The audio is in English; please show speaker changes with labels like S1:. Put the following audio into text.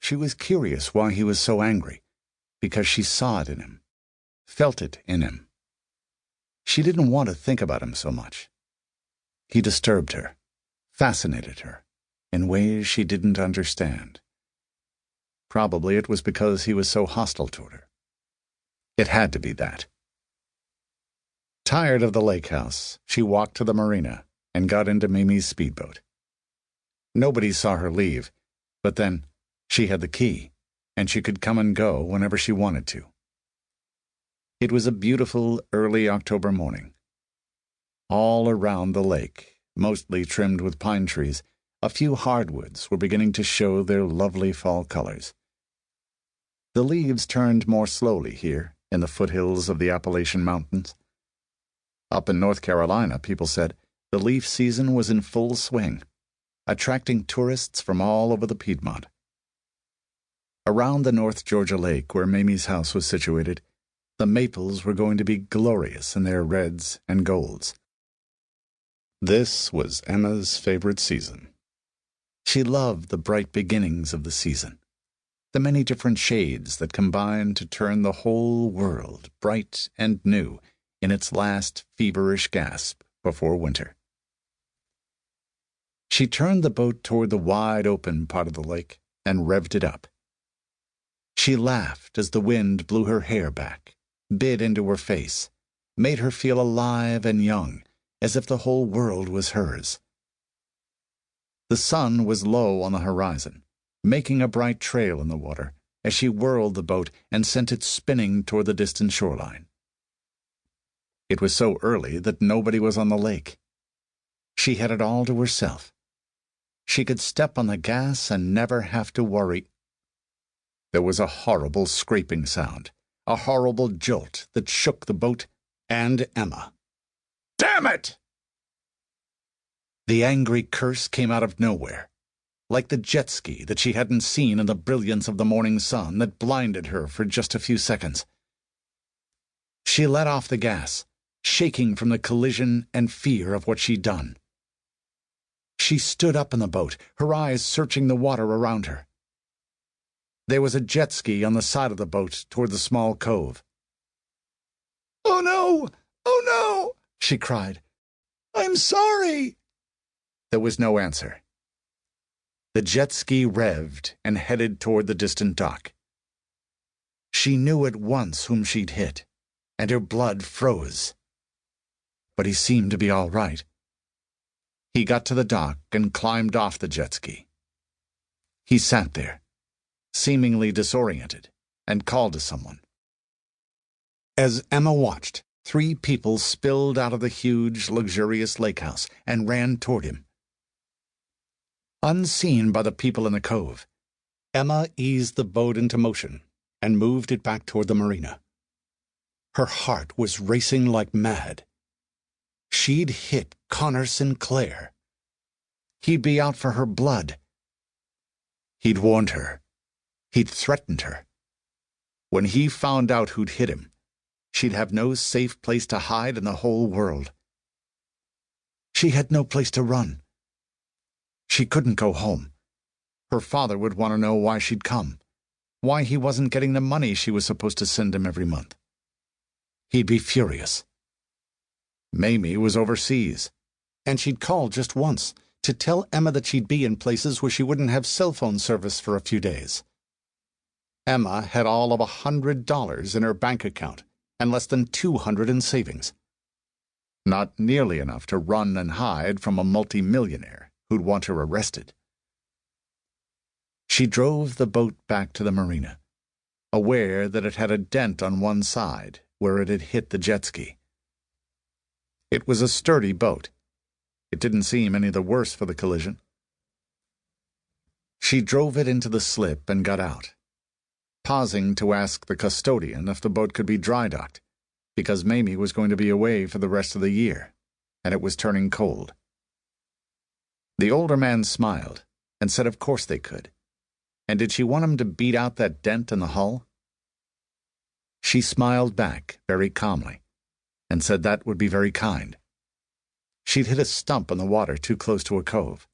S1: She was curious why he was so angry, because she saw it in him, felt it in him. She didn't want to think about him so much. He disturbed her, fascinated her, in ways she didn't understand. Probably it was because he was so hostile toward her. It had to be that. Tired of the lake house, she walked to the marina and got into Mamie's speedboat. Nobody saw her leave, but then she had the key, and she could come and go whenever she wanted to. It was a beautiful early October morning. All around the lake, mostly trimmed with pine trees, a few hardwoods were beginning to show their lovely fall colors. The leaves turned more slowly here in the foothills of the Appalachian Mountains. Up in North Carolina, people said, the leaf season was in full swing, attracting tourists from all over the Piedmont. Around the North Georgia lake where Mamie's house was situated, the maples were going to be glorious in their reds and golds. This was Emma's favorite season. She loved the bright beginnings of the season, the many different shades that combined to turn the whole world bright and new in its last feverish gasp before winter. She turned the boat toward the wide-open part of the lake and revved it up. She laughed as the wind blew her hair back, bit into her face, made her feel alive and young, as if the whole world was hers. The sun was low on the horizon, making a bright trail in the water as she whirled the boat and sent it spinning toward the distant shoreline. It was so early that nobody was on the lake. She had it all to herself. She could step on the gas and never have to worry. There was a horrible scraping sound, a horrible jolt that shook the boat and Emma. "Damn it!" The angry curse came out of nowhere, like the jet ski that she hadn't seen in the brilliance of the morning sun that blinded her for just a few seconds. She let off the gas, shaking from the collision and fear of what she'd done. She stood up in the boat, her eyes searching the water around her. There was a jet ski on the side of the boat toward the small cove. "Oh no! Oh no!" she cried. "I'm sorry!" There was no answer. The jet ski revved and headed toward the distant dock. She knew at once whom she'd hit, and her blood froze. But he seemed to be all right. He got to the dock and climbed off the jet ski. He sat there, seemingly disoriented, and called to someone. As Emma watched, 3 people spilled out of the huge, luxurious lake house and ran toward him. Unseen by the people in the cove, Emma eased the boat into motion and moved it back toward the marina. Her heart was racing like mad. She'd hit Connor Sinclair. He'd be out for her blood. He'd warned her. He'd threatened her. When he found out who'd hit him, she'd have no safe place to hide in the whole world. She had no place to run. She couldn't go home. Her father would want to know why she'd come, why he wasn't getting the money she was supposed to send him every month. He'd be furious. Mamie was overseas, and she'd called just once to tell Emma that she'd be in places where she wouldn't have cell phone service for a few days. Emma had all of $100 in her bank account and less than $200 in savings. Not nearly enough to run and hide from a multimillionaire who'd want her arrested. She drove the boat back to the marina, aware that it had a dent on one side where it had hit the jet ski. It was a sturdy boat. It didn't seem any the worse for the collision. She drove it into the slip and got out, pausing to ask the custodian if the boat could be dry-docked, because Mamie was going to be away for the rest of the year, and it was turning cold. The older man smiled and said of course they could. And did she want him to beat out that dent in the hull? She smiled back very calmly and said that would be very kind. She'd hit a stump in the water too close to a cove.